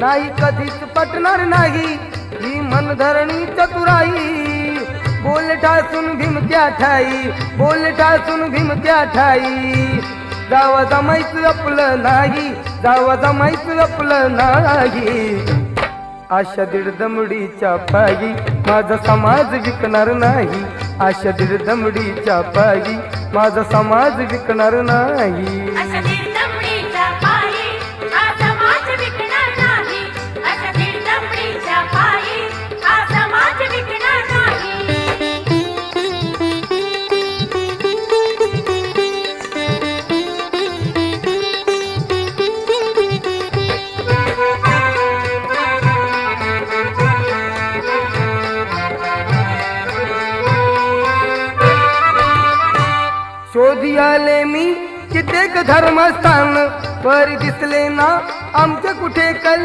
नाही कधीच पटणार नाही ही मनधरणी चतुराई बोल ठासून भीमत्या ठाई बोल ठासून भीमत्या ठाई जावा जमायचं आपलं नाही जावा जमायचं आपलं नाही आशा दीड दमडीच्या पायी माझा समाज विकणार नाही आशा दीड दमडीच्या पायी माझा समाज विकणार नाही अशा दीड दमडीच्या पायी हा समाज विकणार नाही अशा दीड दमडीच्या पायी हा समाज विकणार नाही शोधी आले मी कित्येक धर्मस्थान परी दिसले ना आमचे कुठे कल